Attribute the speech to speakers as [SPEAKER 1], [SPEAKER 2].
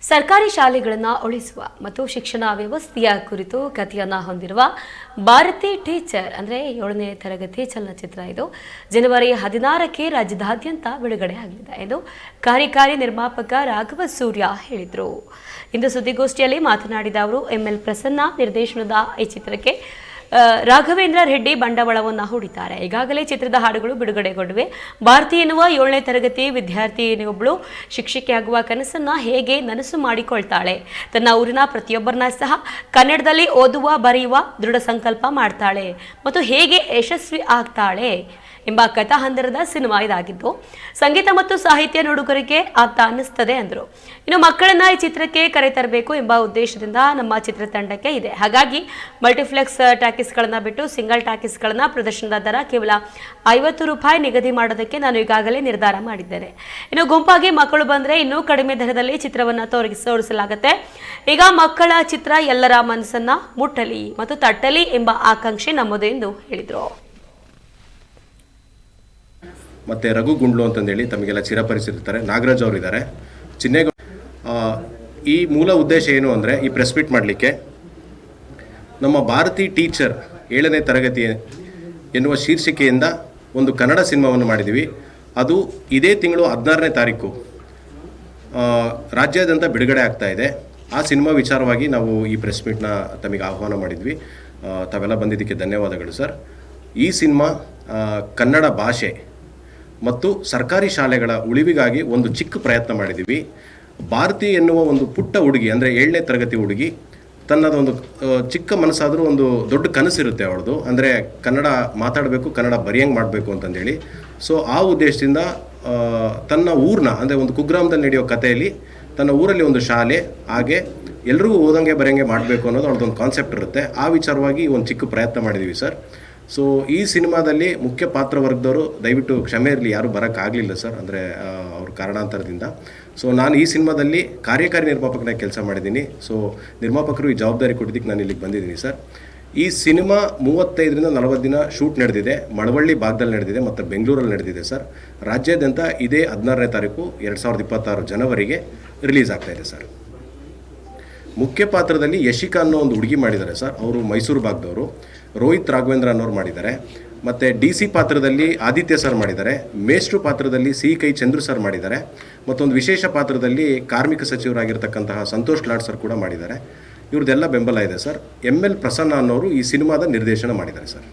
[SPEAKER 1] ಸರ್ಕಾರಿ ಶಾಲೆಗಳನ್ನು ಉಳಿಸುವ ಮತ್ತು ಶಿಕ್ಷಣ ವ್ಯವಸ್ಥೆಯ ಕುರಿತು ಕಥೆಯನ್ನು ಹೊಂದಿರುವ ಭಾರತಿ ಟೀಚರ್ ಅಂದರೆ 7ನೇ ತರಗತಿ ಚಲನಚಿತ್ರ ಇದು ಜನವರಿ 16ಕ್ಕೆ ರಾಜ್ಯದಾದ್ಯಂತ ಬಿಡುಗಡೆ ಆಗಲಿದೆ ಎಂದು ಕಾರ್ಯಕಾರಿ ನಿರ್ಮಾಪಕ ರಾಘವ ಸೂರ್ಯ ಹೇಳಿದರು. ಇಂದು ಸುದ್ದಿಗೋಷ್ಠಿಯಲ್ಲಿ ಮಾತನಾಡಿದ ಅವರು ಎಂಎಲ್ ಪ್ರಸನ್ನ ನಿರ್ದೇಶನದ ಈ ಚಿತ್ರಕ್ಕೆ ರಾಘವೇಂದ್ರ ರೆಡ್ಡಿ ಬಂಡವಾಳವನ್ನು ಹೂಡಿದ್ದಾರೆ. ಈಗಾಗಲೇ ಚಿತ್ರದ ಹಾಡುಗಳು ಬಿಡುಗಡೆಗೊಂಡಿವೆ. ಭಾರತಿ ಎನ್ನುವ 7ನೇ ತರಗತಿ ವಿದ್ಯಾರ್ಥಿನಿಯೊಬ್ಬಳು ಶಿಕ್ಷಕಿಯಾಗುವ ಕನಸನ್ನ ಹೇಗೆ ನನಸು ಮಾಡಿಕೊಳ್ತಾಳೆ, ತನ್ನ ಊರಿನ ಪ್ರತಿಯೊಬ್ಬರನ್ನ ಸಹ ಕನ್ನಡದಲ್ಲಿ ಓದುವ ಬರೆಯುವ ದೃಢ ಸಂಕಲ್ಪ ಮಾಡ್ತಾಳೆ ಮತ್ತು ಹೇಗೆ ಯಶಸ್ವಿ ಆಗ್ತಾಳೆ ಎಂಬ ಕಥಾಹಂದರದ ಸಿನಿಮಾ ಇದಾಗಿದ್ದು ಸಂಗೀತ ಮತ್ತು ಸಾಹಿತ್ಯ ನೋಡುಗರಿಗೆ ಆಗ್ತಾ ಅನ್ನಿಸ್ತದೆ ಅಂದರು. ಇನ್ನು ಮಕ್ಕಳನ್ನ ಈ ಚಿತ್ರಕ್ಕೆ ಕರೆತರಬೇಕು ಎಂಬ ಉದ್ದೇಶದಿಂದ ನಮ್ಮ ಚಿತ್ರತಂಡಕ್ಕೆ ಇದೆ. ಹಾಗಾಗಿ ಮಲ್ಟಿಪ್ಲೆಕ್ಸ್ ಟಾಕೀಸ್ಗಳನ್ನು ಬಿಟ್ಟು ಸಿಂಗಲ್ ಟಾಕೀಸ್ಗಳನ್ನ ಪ್ರದರ್ಶನದ ದರ ಕೇವಲ 50 ರೂಪಾಯಿ ನಿಗದಿ ಮಾಡೋದಕ್ಕೆ ನಾನು ಈಗಾಗಲೇ ನಿರ್ಧಾರ ಮಾಡಿದ್ದೇನೆ. ಇನ್ನು ಗುಂಪಾಗಿ ಮಕ್ಕಳು ಬಂದರೆ ಇನ್ನೂ ಕಡಿಮೆ ದರದಲ್ಲಿ ಚಿತ್ರವನ್ನು ತೋರಿಸಲಾಗುತ್ತೆ. ಈಗ ಮಕ್ಕಳ ಚಿತ್ರ ಎಲ್ಲರ ಮನಸ್ಸನ್ನ ಮುಟ್ಟಲಿ ಮತ್ತು ತಟ್ಟಲಿ ಎಂಬ ಆಕಾಂಕ್ಷೆ ನಮ್ಮದು ಎಂದು ಹೇಳಿದರು.
[SPEAKER 2] ಮತ್ತು ರಘು ಗುಂಡ್ಲು ಅಂತಂದೇಳಿ ತಮಗೆಲ್ಲ ಚಿರಪರಿಚಿರ್ತಾರೆ. ನಾಗರಾಜ್ ಅವರು ಇದ್ದಾರೆ. ಚಿನ್ನೇಗೌಡ ಈ ಮೂಲ ಉದ್ದೇಶ ಏನು ಅಂದರೆ ಈ ಪ್ರೆಸ್ ಮೀಟ್ ಮಾಡಲಿಕ್ಕೆ ನಮ್ಮ ಭಾರತಿ ಟೀಚರ್ 7ನೇ ತರಗತಿ ಎನ್ನುವ ಶೀರ್ಷಿಕೆಯಿಂದ ಒಂದು ಕನ್ನಡ ಸಿನಿಮಾವನ್ನು ಮಾಡಿದ್ದೀವಿ. ಅದು ಇದೇ ತಿಂಗಳು 16ನೇ ತಾರೀಕು ರಾಜ್ಯಾದ್ಯಂತ ಬಿಡುಗಡೆ ಆಗ್ತಾ ಇದೆ. ಆ ಸಿನಿಮಾ ವಿಚಾರವಾಗಿ ನಾವು ಈ ಪ್ರೆಸ್ ಮೀಟ್ನ ತಮಗೆ ಆಹ್ವಾನ ಮಾಡಿದ್ವಿ. ತಾವೆಲ್ಲ ಬಂದಿದ್ದಕ್ಕೆ ಧನ್ಯವಾದಗಳು ಸರ್. ಈ ಸಿನಿಮಾ ಕನ್ನಡ ಭಾಷೆ ಮತ್ತು ಸರ್ಕಾರಿ ಶಾಲೆಗಳ ಉಳಿವಿಗಾಗಿ ಒಂದು ಚಿಕ್ಕ ಪ್ರಯತ್ನ ಮಾಡಿದ್ದೀವಿ. ಭಾರತಿ ಎನ್ನುವ ಒಂದು ಪುಟ್ಟ ಹುಡುಗಿ ಅಂದರೆ 7ನೇ ತರಗತಿ ಹುಡುಗಿ ತನ್ನದೊಂದು ಚಿಕ್ಕ ಮನಸ್ಸಾದರೂ ಒಂದು ದೊಡ್ಡ ಕನಸಿರುತ್ತೆ ಅವಳದು. ಅಂದರೆ ಕನ್ನಡ ಮಾತಾಡಬೇಕು, ಕನ್ನಡ ಬರೆಯಂಗೆ ಮಾಡಬೇಕು ಅಂತಂದೇಳಿ. ಸೊ ಆ ಉದ್ದೇಶದಿಂದ ತನ್ನ ಊರನ್ನ ಅಂದರೆ ಒಂದು ಕುಗ್ರಾಮದಲ್ಲಿ ನಡೆಯೋ ಕಥೆಯಲ್ಲಿ ತನ್ನ ಊರಲ್ಲಿ ಒಂದು ಶಾಲೆ, ಹಾಗೆ ಎಲ್ರಿಗೂ ಓದಂಗೆ ಬರೆಯಂಗೆ ಮಾಡಬೇಕು ಅನ್ನೋದು ಅವಳದೊಂದು ಕಾನ್ಸೆಪ್ಟ್ ಇರುತ್ತೆ. ಆ ವಿಚಾರವಾಗಿ ಒಂದು ಚಿಕ್ಕ ಪ್ರಯತ್ನ ಮಾಡಿದ್ದೀವಿ ಸರ್. ಸೊ ಈ ಸಿನಿಮಾದಲ್ಲಿ ಮುಖ್ಯ ಪಾತ್ರವರ್ಗದವರು ದಯವಿಟ್ಟು ಕ್ಷಮೆ ಇರಲಿ, ಯಾರೂ ಬರೋಕ್ಕಾಗಲಿಲ್ಲ ಸರ್, ಅಂದರೆ ಅವ್ರ ಕಾರಣಾಂತರದಿಂದ. ಸೊ ನಾನು ಈ ಸಿನಿಮಾದಲ್ಲಿ ಕಾರ್ಯಕಾರಿ ನಿರ್ಮಾಪಕನಾಗಿ ಕೆಲಸ ಮಾಡಿದ್ದೀನಿ. ಸೊ ನಿರ್ಮಾಪಕರು ಈ ಜವಾಬ್ದಾರಿ ಕೊಟ್ಟಿದ್ದಕ್ಕೆ ನಾನು ಇಲ್ಲಿಗೆ ಬಂದಿದ್ದೀನಿ ಸರ್. ಈ ಸಿನಿಮಾ 35ರಿಂದ 40 ದಿನ ಶೂಟ್ ನಡೆದಿದೆ. ಮಳವಳ್ಳಿ ಭಾಗದಲ್ಲಿ ನಡೆದಿದೆ ಮತ್ತು ಬೆಂಗಳೂರಲ್ಲಿ ನಡೆದಿದೆ ಸರ್. ರಾಜ್ಯಾದ್ಯಂತ ಇದೇ 16ನೇ ತಾರೀಕು 2026 ಜನವರಿಗೆ ರಿಲೀಸ್ ಆಗ್ತಾಯಿದೆ ಸರ್. ಮುಖ್ಯ ಪಾತ್ರದಲ್ಲಿ ಯಶಿಕಾ ಅನ್ನೋ ಒಂದು ಹುಡುಗಿ ಮಾಡಿದ್ದಾರೆ ಸರ್. ಅವರು ಮೈಸೂರು ಭಾಗದವರು. ರೋಹಿತ್ ರಾಘವೇಂದ್ರ ಅನ್ನೋರು ಮಾಡಿದ್ದಾರೆ. ಮತ್ತು DC ಪಾತ್ರದಲ್ಲಿ ಆದಿತ್ಯ ಸರ್ ಮಾಡಿದ್ದಾರೆ. ಮೇಷ್ಟ್ರು ಪಾತ್ರದಲ್ಲಿ ಕೈ ಚಂದ್ರು ಸರ್ ಮಾಡಿದ್ದಾರೆ. ಮತ್ತೊಂದು ವಿಶೇಷ ಪಾತ್ರದಲ್ಲಿ ಕಾರ್ಮಿಕ ಸಚಿವರಾಗಿರ್ತಕ್ಕಂತಹ ಸಂತೋಷ್ ಲಾಡ್ ಸರ್ ಕೂಡ ಮಾಡಿದ್ದಾರೆ. ಇವ್ರದ್ದೆಲ್ಲ ಬೆಂಬಲ ಇದೆ ಸರ್. ML ಪ್ರಸನ್ನ ಅನ್ನೋರು ಈ ಸಿನಿಮಾದ ನಿರ್ದೇಶನ ಮಾಡಿದ್ದಾರೆ ಸರ್.